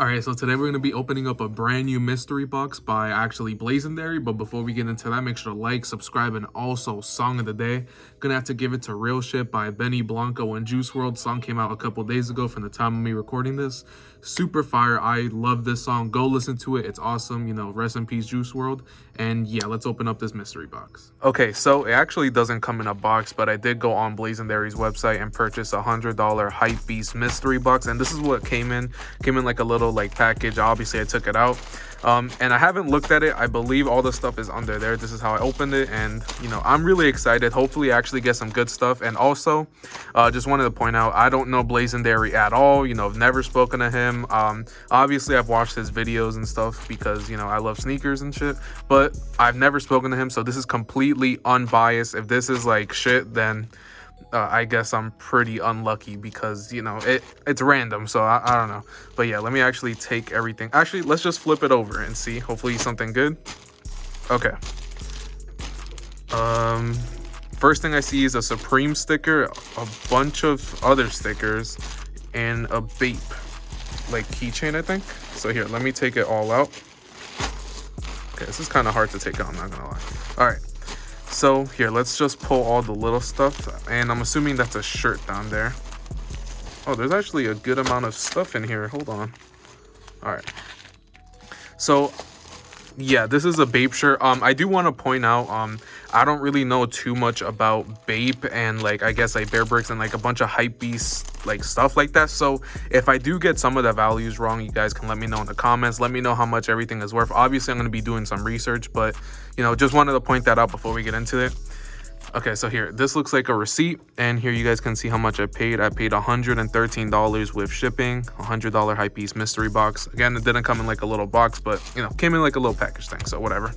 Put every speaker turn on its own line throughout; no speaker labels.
Alright, so today we're going to be opening up a brand new mystery box by actually Blazendary, but before we get into that, make sure to like, subscribe, and also Song of the Day. Gonna have to give it to Real Shit by Benny Blanco and Juice WRLD. Song came out a couple days ago from the time of me recording this. Super fire. I love this song. Go listen to it. It's awesome. You know, rest in peace, Juice WRLD. And yeah, let's open up this mystery box. Okay, so it actually doesn't come in a box, but I did go on Blazendary's website and purchase a $100 HYPEBEAST mystery box, and this is what came in. Came in like a little like package. Obviously I took it out, and I haven't looked at it. I believe all the stuff is under there. This is how I opened it, and you know, I'm really excited. Hopefully I actually get some good stuff. And also just wanted to point out, I don't know Blazendary at all. You know, I've never spoken to him. Obviously I've watched his videos and stuff because, you know, I love sneakers and shit, but I've never spoken to him, so this is completely unbiased. If this is like shit, then I guess I'm pretty unlucky because, you know, it's random, so I don't know. But yeah, let me actually take everything. Actually, let's just flip it over and see. Hopefully something good. Okay. First thing I see is a Supreme sticker, a bunch of other stickers, and a Bape like keychain, I think. So here, let me take it all out. Okay, this is kind of hard to take out, I'm not gonna lie. All right. So here, let's just pull all the little stuff, and I'm assuming that's a shirt down there. Oh, there's actually a good amount of stuff in here. Hold on. All right. So yeah, this is a Bape shirt. I do want to point out, I don't really know too much about Bape and like, I guess like Bear Bricks and like a bunch of hypebeast like stuff like that. So if I do get some of the values wrong, you guys can let me know in the comments. Let me know how much everything is worth. Obviously I'm going to be doing some research, but you know, just wanted to point that out before we get into it. Okay, so here, this looks like a receipt, and here you guys can see how much I paid. I paid $113 with shipping, $100 HYPEBEAST mystery box. Again, it didn't come in like a little box, but you know, came in like a little package thing, so whatever.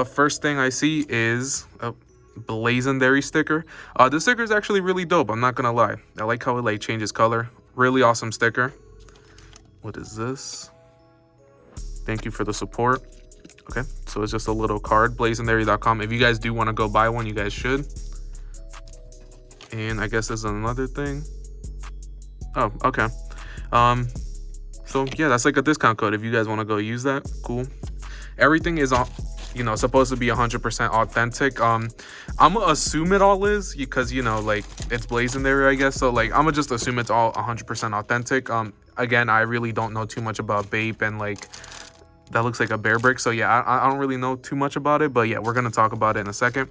First thing I see is a Blazendary sticker. This sticker is actually really dope, I'm not gonna lie. I like how it like changes color. Really awesome sticker. What is this? Thank you for the support. Okay, so it's just a little card, blazendary.com. If you guys do want to go buy one, you guys should. And I guess there's another thing. Oh, okay. So yeah, that's like a discount code if you guys want to go use that. Cool. Everything is on, you know, supposed to be 100% authentic. I'm gonna assume it all is, because you know, like it's Blazendary, I guess. So like I'm gonna just assume it's all 100% authentic. Again, I really don't know too much about Bape, and like that looks like a Bear Brick, so yeah, I don't really know too much about it, but yeah, we're gonna talk about it in a second.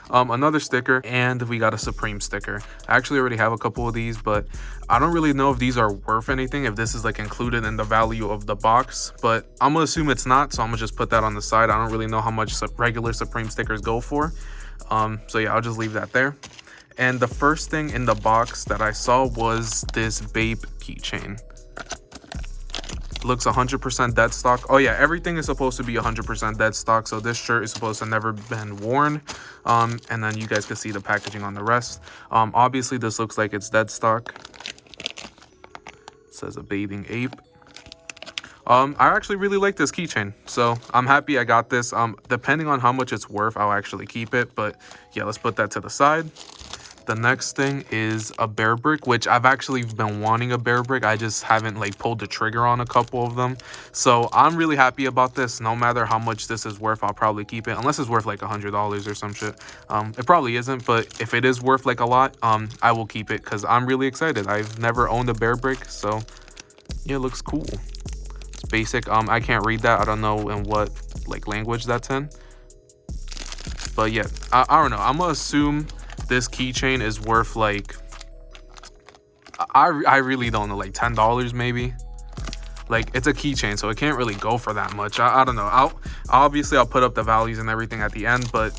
Another sticker, and we got a Supreme sticker. I actually already have a couple of these, but I don't really know if these are worth anything, if this is like included in the value of the box, but I'm gonna assume it's not, so I'm gonna just put that on the side. I don't really know how much regular Supreme stickers go for, so yeah, I'll just leave that there. And the first thing in the box that I saw was this Bape keychain. Looks 100% dead stock. Oh yeah, everything is supposed to be 100% dead stock, so this shirt is supposed to never been worn. And then you guys can see the packaging on the rest. Obviously this looks like it's dead stock. It says a bathing ape. I actually really like this keychain, so I'm happy I got this. Depending on how much it's worth, I'll actually keep it, but yeah, let's put that to the side. The next thing is a Bear Brick, which I've actually been wanting a Bear Brick. I just haven't like pulled the trigger on a couple of them. So I'm really happy about this. No matter how much this is worth, I'll probably keep it. Unless it's worth like $100 or some shit. It probably isn't, but if it is worth like a lot, I will keep it because I'm really excited. I've never owned a Bear Brick, so yeah, it looks cool. It's basic. I can't read that. I don't know in what like language that's in. But yeah, I don't know. I'm gonna assume this keychain is worth like, I really don't know, like $10 maybe. Like it's a keychain, so it can't really go for that much. I don't know. Obviously I'll put up the values and everything at the end, but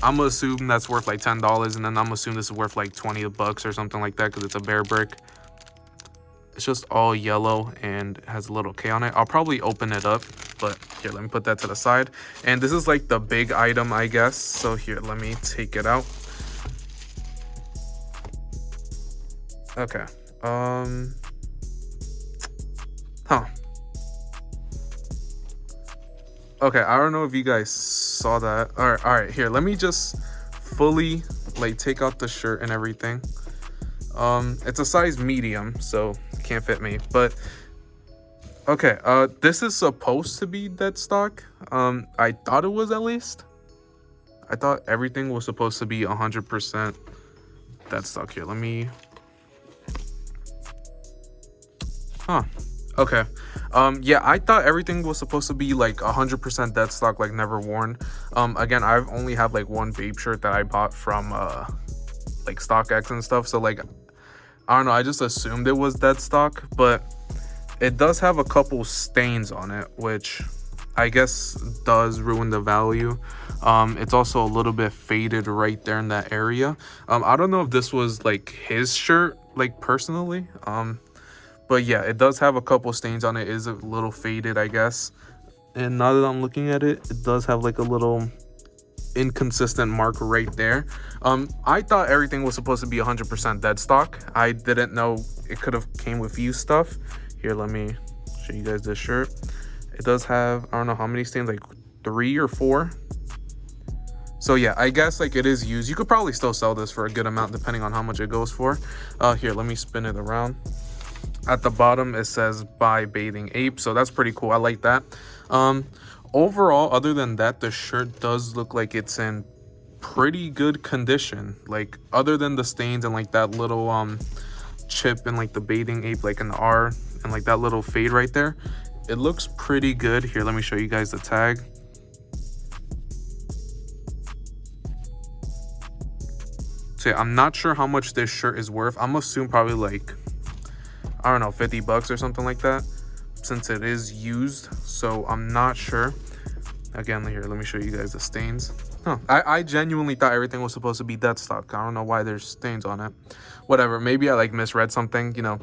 I'm gonna assume that's worth like $10, and then I'm gonna assume this is worth like 20 bucks or something like that because it's a Bear Brick. It's just all yellow and has a little K on it. I'll probably open it up, but here, let me put that to the side. And this is like the big item, I guess. So here, let me take it out. Okay. Okay, I don't know if you guys saw that. All right, here, let me just fully like take out the shirt and everything. It's a size medium, so it can't fit me, but Okay, this is supposed to be dead stock. I thought it was, at least. I thought everything was supposed to be 100% dead stock. Here, let me... Huh. Okay. Yeah, I thought everything was supposed to be like 100% dead stock, like never worn. Again, I've only have like one Bape shirt that I bought from like StockX and stuff. So like, I don't know, I just assumed it was dead stock, but it does have a couple stains on it, which I guess does ruin the value. It's also a little bit faded right there in that area. I don't know if this was like his shirt, like personally. But yeah, it does have a couple stains on it. It is a little faded, I guess. And now that I'm looking at it, it does have like a little inconsistent mark right there. I thought everything was supposed to be 100% dead stock. I didn't know it could have came with used stuff. Here, let me show you guys this shirt. It does have, I don't know how many stains, like 3 or 4. So yeah, I guess like it is used. You could probably still sell this for a good amount depending on how much it goes for. Here, let me spin it around. At the bottom it says "By Bathing Ape," so that's pretty cool. I like that. Overall, other than that, the shirt does look like it's in pretty good condition. Like, other than the stains and like that little chip and like the bathing ape, like an R, and like that little fade right there, it looks pretty good. Here, let me show you guys the tag. So yeah, I'm not sure how much this shirt is worth. I'm assuming probably like, I don't know, 50 bucks or something like that, since it is used. So I'm not sure. Again, here, let me show you guys the stains. Huh. I genuinely thought everything was supposed to be dead stock. I don't know why there's stains on it. Whatever, maybe I like misread something, you know.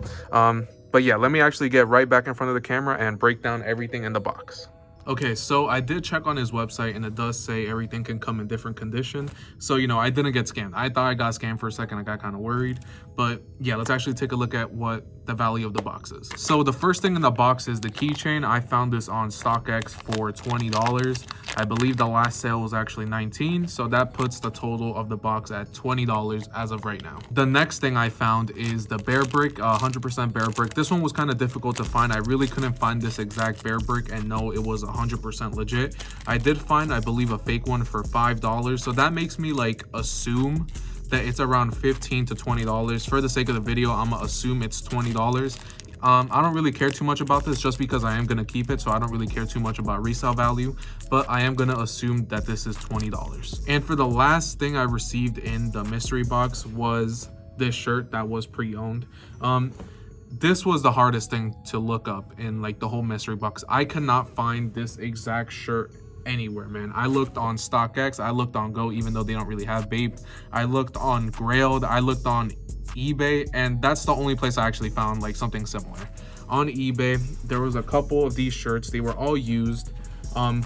But yeah, let me actually get right back in front of the camera and break down everything in the box. Okay, so I did check on his website, and it does say everything can come in different condition. So, you know, I didn't get scammed. I thought I got scammed for a second. I got kind of worried. But yeah, let's actually take a look at what the value of the box is. So the first thing in the box is the keychain. I found this on StockX for $20. I believe the last sale was actually $19. So that puts the total of the box at $20 as of right now. The next thing I found is the bear brick, 100% bear brick. This one was kind of difficult to find. I really couldn't find this exact bear brick and know it was 100% legit. I did find, I believe, a fake one for $5. So that makes me like assume that it's around $15 to $20. For the sake of the video, I'm gonna assume it's $20. I don't really care too much about this just because I am gonna keep it, so I don't really care too much about resale value, but I am gonna assume that this is $20. And for the last thing I received in the mystery box was this shirt that was pre-owned. This was the hardest thing to look up in like the whole mystery box. I could not find this exact shirt anywhere, man. I looked on StockX, I looked on Go, even though they don't really have Bape. I looked on Grailed, I looked on eBay, and that's the only place I actually found like something similar. On eBay, there was a couple of these shirts. They were all used,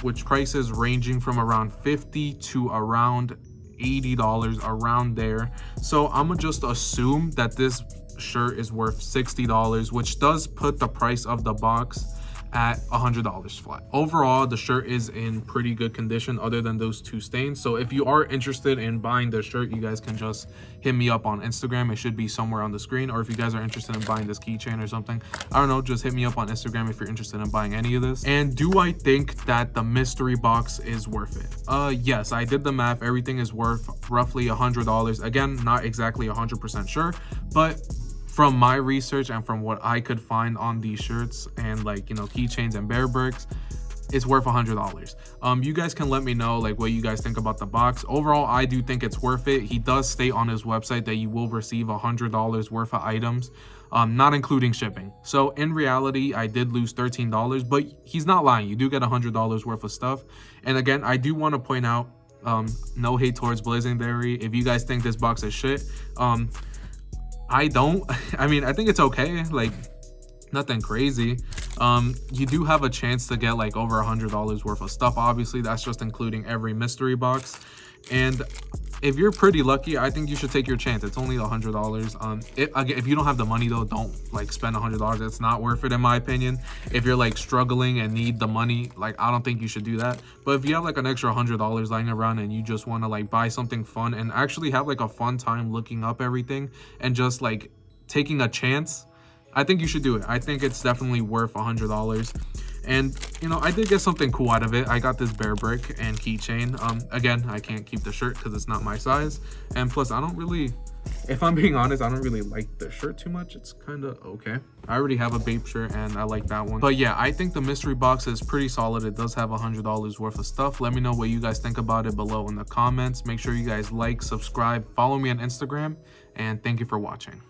which prices ranging from around $50 to around $80, around there. So I'm gonna just assume that this shirt is worth $60, which does put the price of the box at $100 flat. Overall, the shirt is in pretty good condition other than those 2 stains. So if you are interested in buying the shirt, you guys can just hit me up on Instagram. It should be somewhere on the screen. Or if you guys are interested in buying this keychain or something, I don't know, just hit me up on Instagram if you're interested in buying any of this. And do I think that the mystery box is worth it? Yes, I did the math. Everything is worth roughly $100. Again, not exactly 100% sure, but from my research and from what I could find on these shirts and like, you know, keychains and bear bricks, it's worth $100. You guys can let me know like what you guys think about the box. Overall, I do think it's worth it. He does state on his website that you will receive $100 worth of items, not including shipping. So in reality, I did lose $13, but he's not lying. You do get $100 worth of stuff. And again, I do want to point out, no hate towards Blazendary. If you guys think this box is shit, I don't. I mean, I think it's okay, like nothing crazy. You do have a chance to get like over $100 worth of stuff. Obviously, that's just including every mystery box. And if you're pretty lucky, I think you should take your chance. It's only $100. If you don't have the money though, don't like spend $100. It's not worth it in my opinion. If you're like struggling and need the money, like I don't think you should do that. But if you have like an extra $100 lying around and you just want to like buy something fun and actually have like a fun time looking up everything and just like taking a chance, I think you should do it. I think it's definitely worth $100. And, you know, I did get something cool out of it. I got this bear brick and keychain. Again, I can't keep the shirt because it's not my size. And plus, I don't really, if I'm being honest, I don't really like the shirt too much. It's kind of okay. I already have a Bape shirt and I like that one. But yeah, I think the mystery box is pretty solid. It does have $100 worth of stuff. Let me know what you guys think about it below in the comments. Make sure you guys like, subscribe, follow me on Instagram, and thank you for watching.